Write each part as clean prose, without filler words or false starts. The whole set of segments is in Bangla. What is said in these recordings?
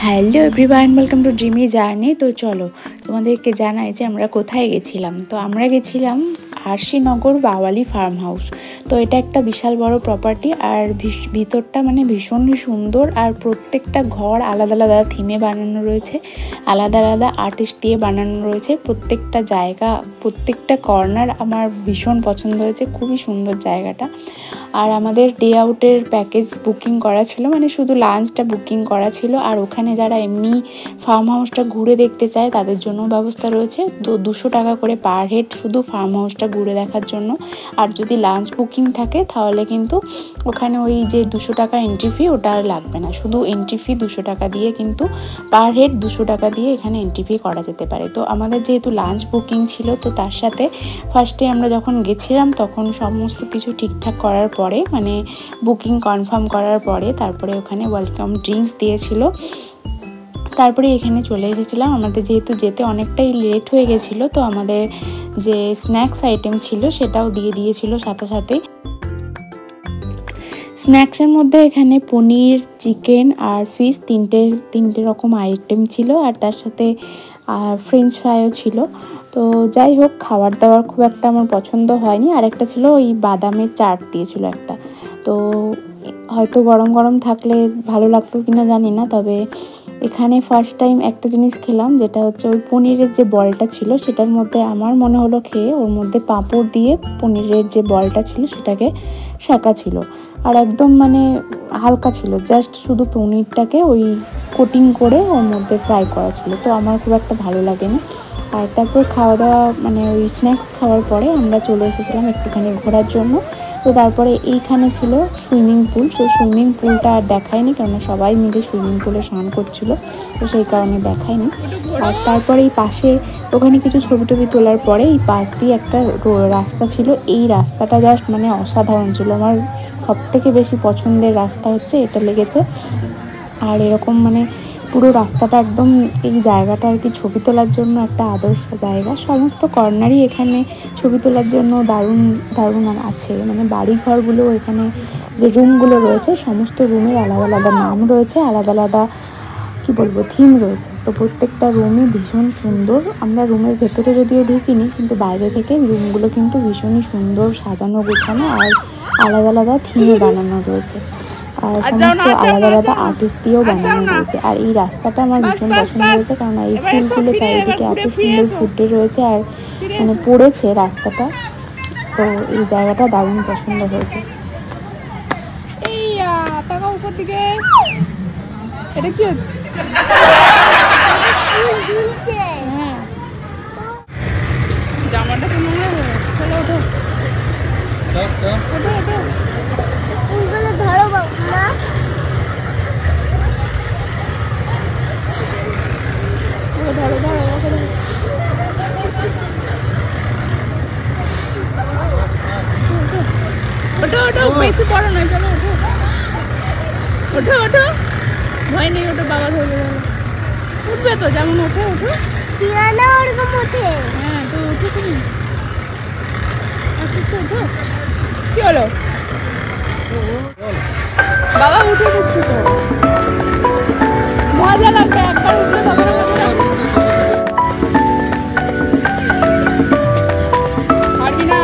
Hello everyone, welcome to dreamy journey. তো চলো তোমাদেরকে জানাই যে আমরা কোথায় গেছিলাম। তো আমরা গেছিলাম আরশিনগর বাওয়ালি ফার্ম হাউস। তো এটা একটা বিশাল বড় প্রপার্টি, আর ভিতরটা মানে ভীষণই সুন্দর। আর প্রত্যেকটা ঘর আলাদা আলাদা থিমে বানানো রয়েছে, আলাদা আলাদা আর্টিস্ট দিয়ে বানানো রয়েছে। প্রত্যেকটা জায়গা, প্রত্যেকটা কর্নার আমার ভীষণ পছন্দ হয়েছে, খুবই সুন্দর জায়গাটা। আর আমাদের ডে আউটের প্যাকেজ বুকিং করা ছিল, মানে শুধু লাঞ্চটা বুকিং করা ছিল। আর ওখানে যারা এমনি ফার্ম হাউসটা ঘুরে দেখতে চায় তাদের জন্য ব্যবস্থা রয়েছে। তো 200 টাকা করে পার হেড শুধু ফার্ম হাউসটা ঘুরে দেখার জন্য। আর যদি লাঞ্চ বুকিং থাকে তাহলে কিন্তু ওখানে ওই যে 200 টাকা এন্ট্রি ফি ওটা আর লাগবে না, শুধু এন্ট্রি ফি 200 টাকা দিয়ে কিন্তু পার হেড 200 টাকা দিয়ে এখানে এন্ট্রি ফি করা যেতে পারে। তো আমাদের যেহেতু লাঞ্চ বুকিং ছিল, তো তার সাথে ফার্স্টে আমরা যখন গেছিলাম তখন সমস্ত কিছু ঠিকঠাক করার পরে, মানে বুকিং কনফার্ম করার পরে, তারপরে ওখানে ওয়েলকাম ড্রিঙ্কস দিয়েছিল। তারপরে এখানে চলে এসেছিলাম। আমাদের যেহেতু যেতে অনেকটাই লেট হয়ে গেছিলো, তো আমাদের যে স্ন্যাক্স আইটেম ছিল সেটাও দিয়ে দিয়েছিল সাথে সাথে। স্ন্যাক্সের মধ্যে এখানে পনির, চিকেন আর ফিশ তিনটে রকম আইটেম ছিল, আর তার সাথে ফ্রেঞ্চ ফ্রাইও ছিল। তো যাই হোক, খাবার দাবার খুব একটা আমার পছন্দ হয়নি। আর একটা ছিল ওই বাদামের চাট দিয়েছিল একটা। তো হয়তো গরম গরম থাকলে ভালো লাগতো কিনা জানি না, তবে এখানে ফার্স্ট টাইম একটা জিনিস খেলাম, যেটা হচ্ছে ওই পনিরের যে বলটা ছিল সেটার মধ্যে আমার মনে হলো খেয়ে, ওর মধ্যে পাঁপড় দিয়ে পনিরের যে বলটা ছিল সেটাকে শাঁকা ছিল। আর একদম মানে হালকা ছিল, জাস্ট শুধু পনিরটাকে ওই কোটিং করে ওর মধ্যে ফ্রাই করা ছিল। তো আমার খুব একটা ভালো লাগেনি। আর তারপর খাওয়া দাওয়া মানে ওই স্ন্যাক্স খাওয়ার পরে আমরা চলে এসেছিলাম একটুখানি ঘোরার জন্য। তো তারপরে এইখানে ছিল সুইমিং পুল। তো সুইমিং পুলটা আর দেখায়নি, কেননা সবাই মিলে সুইমিং পুলে স্নান করছিল, তো সেই কারণে দেখায়নি। আর তারপরে এই পাশে ওখানে কিছু ছবি টবি তোলার পরে এই পাশ দিয়ে একটা রাস্তা ছিল। এই রাস্তাটা জাস্ট মানে অসাধারণ ছিল। আমার সব থেকে বেশি পছন্দের রাস্তা হচ্ছে এটা লেগেছে। আর এরকম মানে পুরো রাস্তাটা একদম এই জায়গাটা আর কি ছবি তোলার জন্য একটা আদর্শ জায়গা। সমস্ত কর্নারই এখানে ছবি তোলার জন্য দারুণ দারুণ আছে। মানে বাড়ি ঘরগুলো, এখানে যে রুমগুলো রয়েছে সমস্ত রুমের আলাদা আলাদা নাম রয়েছে, আলাদা আলাদা কি বলবো থিম রয়েছে। তো প্রত্যেকটা রুমই ভীষণ সুন্দর। আমরা রুমের ভেতরে যদিও ঢুকিনি, কিন্তু বাইরে থেকে রুমগুলো কিন্তু ভীষণই সুন্দর সাজানো গোছানো, আর আলাদা আলাদা থিমে বানানো রয়েছে, আর সমস্ত আলাদা আলাদা আর্টিস্ট দিয়েও বানানো রয়েছে। আর এই রাস্তাটা আমার ভীষণ পছন্দ হয়েছে, কারণ এই ফুলগুলো চারিদিকে এত সুন্দর ফুটে রয়েছে আর মানে পড়েছে রাস্তাটা। তো এই জায়গাটা দারুণ পছন্দ হয়েছে। এটা কি হচ্ছে? জামাটা তো মনে হয়। চলো ওঠো ওঠো ওঠো, ফুলগুলো ধরো বাবা। ধরো ধরো ওঠো ওঠো, বেশি বড় নয়, চলো ওঠো ওঠো ওঠো, ভয় নেই, ওঠো, বাবা ধরবে। উঠবে তো, যেমন ওঠো ওঠো, ওরকম ওঠে। হ্যাঁ, তো ওঠো তুমি, ওঠো। কি হলো বাবা? উঠে দিচ্ছি তো, মজা লাগবে একবার উঠলে, তারপরে মজা লাগবে। পারবি না।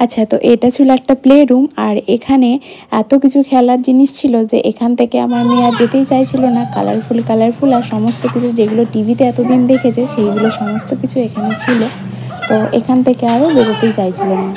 আচ্ছা, তো এটা ছিল একটা প্লে রুম। আর এখানে এত কিছু খেলার জিনিস ছিল যে এখান থেকে আমার মেয়ে আর যেতেই চাইছিল না। কালারফুল কালারফুল আর সমস্ত কিছু যেগুলো টিভিতে এতদিন দেখেছে সেইগুলো সমস্ত কিছু এখানে ছিল। তো এখান থেকে আরও বেরোতেই চাইছিল না।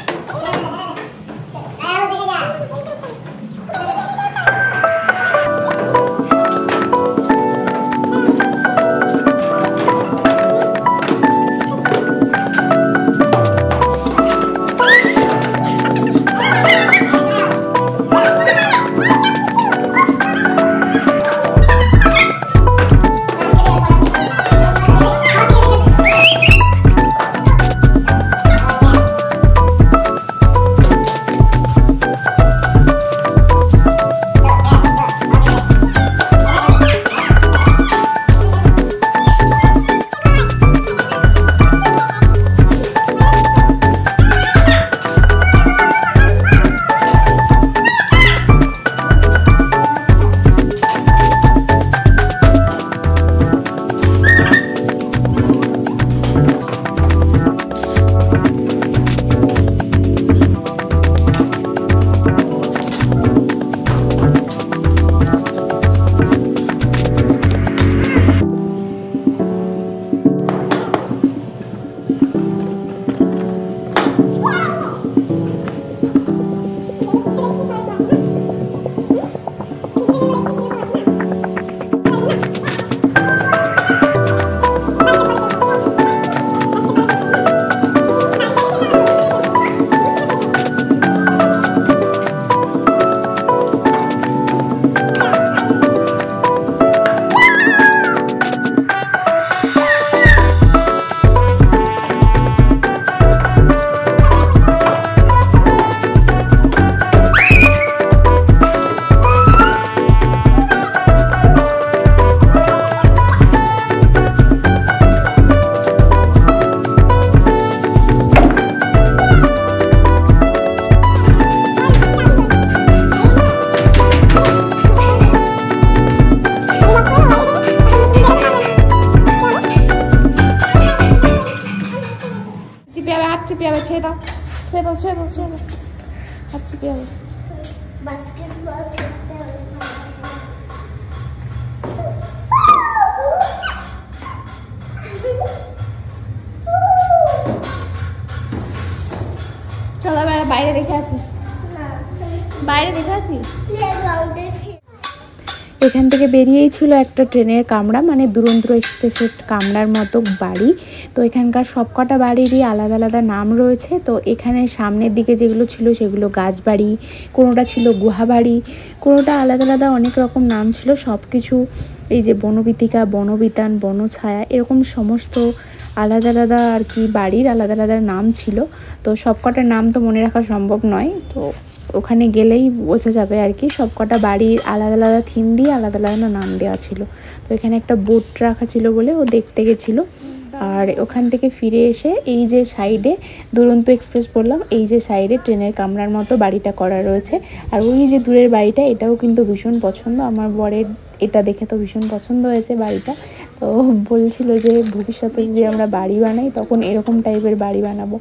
ছেড়ে দাও ছেড়ে দাও ছেড়ে দাও, হাত চিপে যাবে। চলো বাইরে দেখে আসি, বাইরে দেখে আসি। এখান থেকে বেরিয়েই ছিল একটা ট্রেনের কামরা, মানে দুরন্ত এক্সপ্রেসের কামরার মতো বাড়ি। তো এখানকার সবকটা বাড়িরই আলাদা আলাদা নাম রয়েছে। তো এখানে সামনের দিকে যেগুলো ছিল সেগুলো গাছবাড়ি, কোনোটা ছিল গুহাবাড়ি, কোনোটা আলাদা আলাদা অনেক রকম নাম ছিল। সব কিছু এই যে বনবিতিকা, বনবিতান, বনছায়া, এরকম সমস্ত আলাদা আলাদা আর কি বাড়ির আলাদা আলাদা নাম ছিল। তো সবকটার নাম তো মনে রাখা সম্ভব নয়, তো ওখানে গেলেই বোঝা যাবে আর কি। সবকটা বাড়ির আলাদা আলাদা থিম দিয়ে আলাদা আলাদা নাম দেওয়া ছিল। তো এখানে একটা বোট রাখা ছিল বলে ও দেখতে গেছিলো। আর ওখান থেকে ফিরে এসে এই যে সাইডে দুরন্ত এক্সপ্রেস বললাম, এই যে সাইডে ট্রেনের কামরার মতো বাড়িটা করা রয়েছে। আর ওই যে দূরের বাড়িটা, এটাও কিন্তু ভীষণ পছন্দ আমার বরের, এটা দেখে তো ভীষণ পছন্দ হয়েছে বাড়িটা। তো বলছিল যে ভবিষ্যতে যদি আমরা বাড়ি বানাই তখন এরকম টাইপের বাড়ি বানাবো।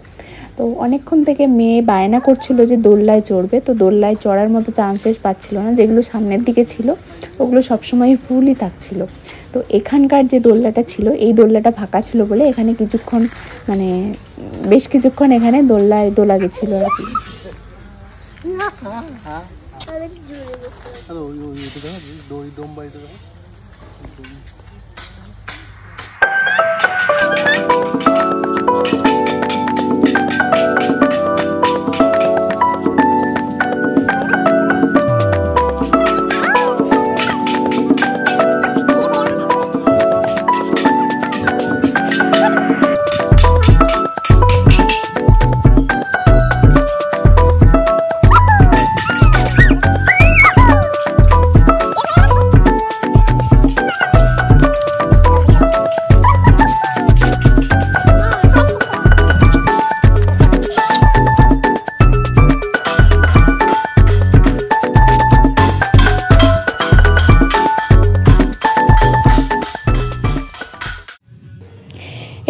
তো অনেকক্ষণ থেকে মেয়ে বায়না করছিল যে দোলনায় চড়বে, তো দোলনায় চড়ার মতো চান্সেস পাচ্ছিল না। যেগুলো সামনের দিকে ছিল ওগুলো সবসময় ফুলই থাকছিল। তো এখানকার যে দোলনাটা ছিল, এই দোলনাটা ফাঁকা ছিল বলে এখানে কিছুক্ষণ, মানে বেশ কিছুক্ষণ এখানে দোলনায় দোলা গেছিল আর কি।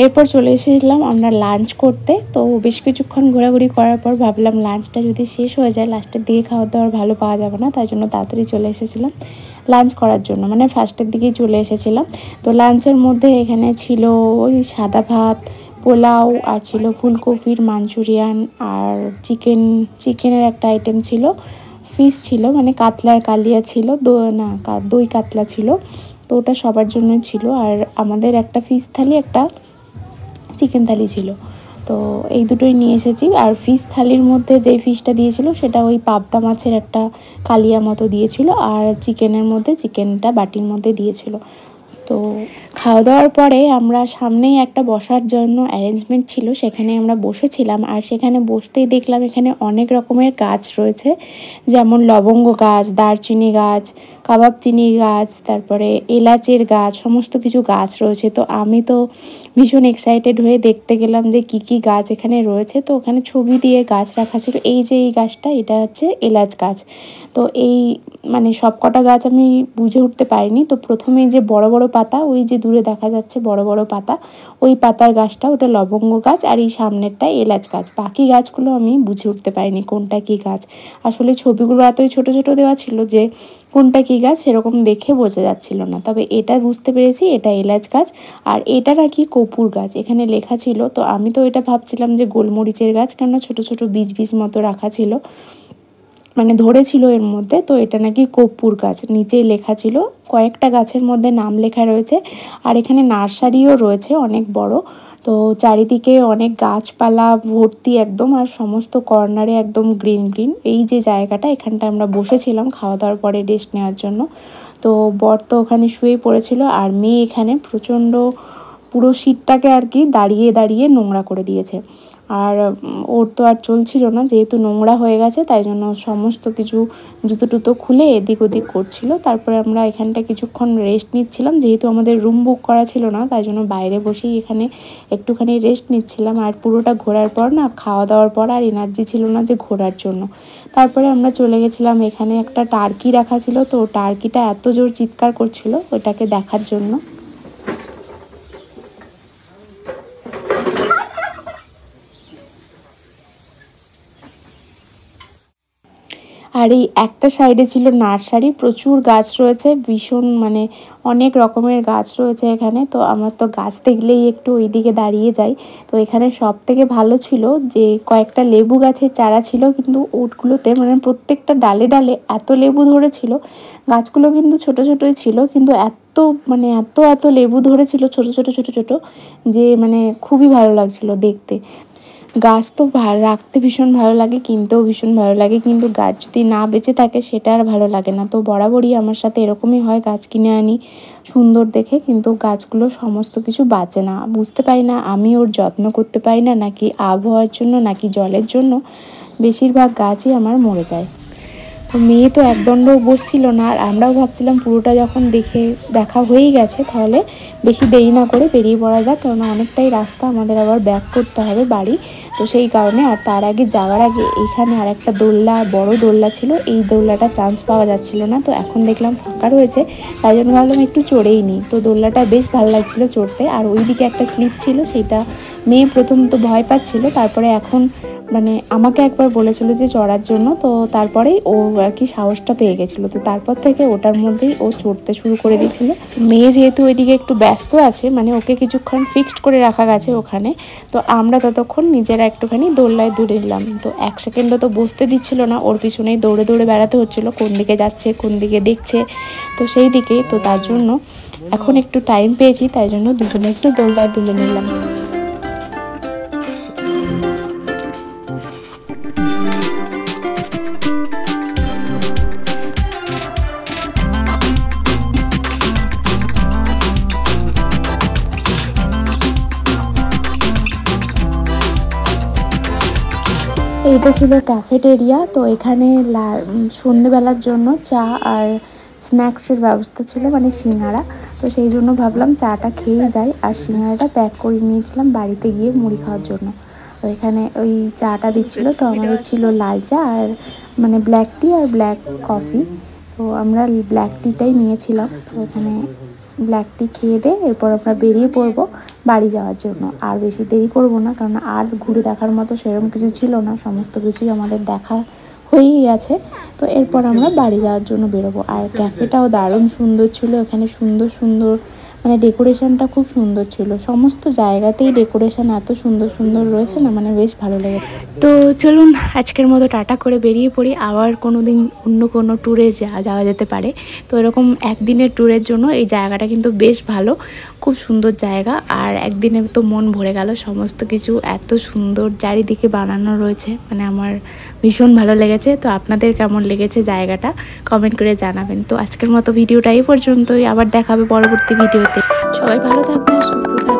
এরপর চলে এসেছিলাম আমরা লাঞ্চ করতে। তো বেশ কিছুক্ষণ ঘোরাঘুরি করার পর ভাবলাম লাঞ্চটা যদি শেষ হয়ে যায়, লাস্টের দিকে খাওয়া দাওয়ার ভালো পাওয়া যাবে না, তাই জন্য তাড়াতাড়ি চলে এসেছিলাম লাঞ্চ করার জন্য, মানে ফার্স্টের দিকেই চলে এসেছিলাম। তো লাঞ্চের মধ্যে এখানে ছিল ওই সাদা ভাত, পোলাও, আর ছিল ফুলকপির মাঞ্চুরিয়ান, আর চিকেনের একটা আইটেম ছিল, ফিশ ছিল, মানে কাতলার কালিয়া ছিল, দই কাতলা ছিল। তো ওটা সবার জন্য ছিল। আর আমাদের একটা ফিশ থালি, একটা চিকেন থালি ছিল। তো এই দুটোই নিয়ে এসেছি। আর ফিশ থালির মধ্যে যে ফিশটা দিয়েছিল সেটা ওই পাবদা মাছের একটা কালিয়া মতো দিয়েছিল, আর চিকেনের মধ্যে চিকেনটা বাটির মধ্যে দিয়েছিল। তো খাওয়া দাওয়ার পরে আমরা সামনেই একটা বসার জন্য অ্যারেঞ্জমেন্ট ছিল, সেখানে আমরা বসেছিলাম। আর সেখানে বসতেই দেখলাম এখানে অনেক রকমের গাছ রয়েছে, যেমন লবঙ্গ গাছ, দারচিনি গাছ, কাবাব চিনি গাছ, তারপরে এলাচের গাছ, সমস্ত কিছু গাছ রয়েছে। তো আমি তো ভীষণ এক্সাইটেড হয়ে দেখতে গেলাম যে কি কি গাছ এখানে রয়েছে। তো ওখানে ছবি দিয়ে গাছ রাখা ছিল। এই যে এই গাছটা, এটা হচ্ছে এলাচ গাছ। তো এই মানে সব কটা গাছ আমি বুঝে উঠতে পারিনি। তো প্রথমে যে বড় বড় পাতা, ওই যে দূরে দেখা যাচ্ছে বড় বড় পাতা, ওই পাতার গাছটা ওটা লবঙ্গ গাছ, আর এই সামনেরটা এলাচ গাছ। বাকি গাছগুলো আমি বুঝে উঠতে পারিনি কোনটা কি গাছ। আসলে ছবিগুলো এতই ছোট ছোট দেওয়া ছিল যে কোনটা কি গাছ সেরকম দেখে বোঝা যাচ্ছিল না। তবে এটা বুঝতে পেরেছি এটা এলাচ গাছ, আর এটা নাকি কপুর গাছ এখানে লেখা ছিল। তো আমি তো এটা ভাবছিলাম যে গোলমরিচের গাছ, কেননা ছোট ছোট বীজ বীজ মতো রাখা ছিল, মানে ধরেছিল এর মধ্যে। তো এটা নাকি কর্পূর গাছ, নিচেই লেখা ছিল। কয়েকটা গাছের মধ্যে নাম লেখা রয়েছে। আর এখানে নার্সারিও রয়েছে অনেক বড়। তো চারিদিকে অনেক গাছপালা ভর্তি একদম, আর সমস্ত কর্নারে একদম গ্রিন গ্রিন। এই যে জায়গাটা, এখানটা আমরা বসেছিলাম খাওয়া দাওয়ার পরে রেস্ট নেওয়ার জন্য। তো বর তো ওখানে শুয়ে পড়েছিল, আর মেয়ে এখানে প্রচণ্ড পুরো সিটটাকে আর কি দাঁড়িয়ে দাঁড়িয়ে নোংরা করে দিয়েছে। আর ওর তো আর চলছিল না, যেহেতু নোংরা হয়ে গেছে, তাই জন্য সমস্ত কিছু জুতো টুতো খুলে এদিক ওদিক করছিল। তারপরে আমরা এখানটা কিছুক্ষণ রেস্ট নিচ্ছিলাম, যেহেতু আমাদের রুম বুক করা ছিল না, তাই জন্য বাইরে বসেই এখানে একটুখানি রেস্ট নিচ্ছিলাম। আর পুরোটা ঘোরার পর না, খাওয়া দাওয়ার পর আর এনার্জি ছিল না যে ঘোরার জন্য। তারপরে আমরা চলে গেছিলাম, এখানে একটা টার্কি রাখা ছিল। তো টার্কিটা এত জোর চিৎকার করছিল ওটাকে দেখার জন্য। আর এই একটা সাইডে ছিল নার্সারি, প্রচুর গাছ রয়েছে, ভীষণ মানে অনেক রকমের গাছ রয়েছে এখানে। তো আমার তো গাছ দেখলেই একটু ওইদিকে দাঁড়িয়ে যাই। তো এখানে সব থেকে ভালো ছিল যে কয়েকটা লেবু গাছের চারা ছিল, কিন্তু ওটগুলোতে মানে প্রত্যেকটা ডালে ডালে এত লেবু ধরেছিল। গাছগুলো কিন্তু ছোট ছোটই ছিল, কিন্তু এত মানে এত এত লেবু ধরেছিল ছোট ছোট ছোট ছোট, যে মানে খুবই ভালো লাগছিল দেখতে। গাছ তো রাখতে ভীষণ ভালো লাগে, কিনতেও ভীষণ ভালো লাগে, কিন্তু গাছ যদি না বেঁচে থাকে সেটা আর ভালো লাগে না। তো বরাবরই আমার সাথে এরকমই হয়, গাছ কিনে আনি সুন্দর দেখে, কিন্তু গাছগুলো সমস্ত কিছু বাঁচে না। বুঝতে পারি না আমি ওর যত্ন করতে পারি না, নাকি আবহাওয়ার জন্য, নাকি জলের জন্য বেশিরভাগ গাছই আমার মরে যায়। তো মেয়ে তো একদণ্ডও বসছিল না, আর আমরাও ভাবছিলাম পুরোটা যখন দেখা হয়েই গেছে তাহলে বেশি দেরি না করে বেরিয়ে পড়া যাক, কেননা অনেকটাই রাস্তা, আমাদের আবার ব্যাক করতে হবে বাড়ি। তো সেই কারণে, আর তার আগে যাওয়ার আগে এখানে আর একটা দোলনা, বড় দোলনা ছিল, এই দোলনাটা চান্স পাওয়া যাচ্ছিল না, তো এখন দেখলাম ফাঁকা রয়েছে, তাই জন্য ভাবলাম একটু চড়েই নিই। তো দোলনাটা বেশ ভালো লাগছিল চড়তে। আর ওইদিকে একটা স্লিপ ছিল, সেটা মেয়ে প্রথম তো ভয় পাচ্ছিল, তারপরে এখন মানে আমাকে একবার বলেছিল যে চড়ার জন্য, তো তারপরেই ও আর কি সাহসটা পেয়ে গেছিলো। তো তারপর থেকে ওটার মধ্যেই ও চড়তে শুরু করে দিয়েছিল। মেয়ে যেহেতু ওইদিকে একটু ব্যস্ত আছে, মানে ওকে কিছুক্ষণ ফিক্সড করে রাখা গেছে ওখানে, তো আমরা ততক্ষণ নিজেরা একটুখানি দোলনায় দৌড়ে নিলাম। তো এক সেকেন্ডও তো বসতে দিচ্ছিল না, ওর পিছনেই দৌড়ে দৌড়ে বেড়াতে হচ্ছিলো, কোন দিকে যাচ্ছে কোন দিকে দেখছে, তো সেই দিকেই। তো তার জন্য এখন একটু টাইম পেয়েছি, তাই জন্য দুজনে একটু দোলনায় তুলে নিলাম। এইটা ছিল ক্যাফেটেরিয়া। তো এখানে সন্ধেবেলার জন্য চা আর স্ন্যাক্সের ব্যবস্থা ছিল, মানে সিঙ্গারা। তো সেই জন্য ভাবলাম চাটা খেয়ে যাই, আর সিঙ্গারাটা প্যাক করে নিয়েছিলাম বাড়িতে গিয়ে মুড়ি খাওয়ার জন্য। তো এখানে ওই চাটা দিচ্ছিলো, তো আমাদের ছিল লাল চা আর মানে ব্ল্যাক টি আর ব্ল্যাক কফি। তো আমরা ব্ল্যাক টিটাই নিয়েছিলাম। তো এখানে ব্ল্যাক টি খেয়ে দিয়ে এরপর আমরা বেরিয়ে পড়বো বাড়ি যাওয়ার জন্য। আর বেশি দেরি করব না, কারণ আর ঘুরে দেখার মতো সেরকম কিছু ছিল না, সমস্ত কিছুই আমাদের দেখা হয়েই গেছে। তো এরপর আমরা বাড়ি যাওয়ার জন্য বেরোবো। আর ক্যাফেটাও দারুণ সুন্দর ছিল, এখানে সুন্দর সুন্দর মানে ডেকোরেশনটা খুব সুন্দর ছিল, সমস্ত জায়গাতেই ডেকোরেশন এত সুন্দর সুন্দর রয়েছে না, মানে বেশ ভালো লেগেছে। তো চলুন আজকের মতো টাটা করে বেরিয়ে পড়ি, আবার কোনো দিন অন্য কোনো ট্যুরে যাওয়া যেতে পারে। তো এরকম একদিনের ট্যুরের জন্য এই জায়গাটা কিন্তু বেশ ভালো, খুব সুন্দর জায়গা। আর একদিনে তো মন ভরে গেল, সমস্ত কিছু এত সুন্দর চারিদিকে বানানো রয়েছে, মানে আমার ভীষণ ভালো লেগেছে। তো আপনাদের কেমন লেগেছে জায়গাটা কমেন্ট করে জানাবেন। তো আজকের মতো ভিডিওটা এই পর্যন্তই, আবার দেখাবে পরবর্তী ভিডিওতে। সবাই ভালো থাকবেন, সুস্থ থাকবেন।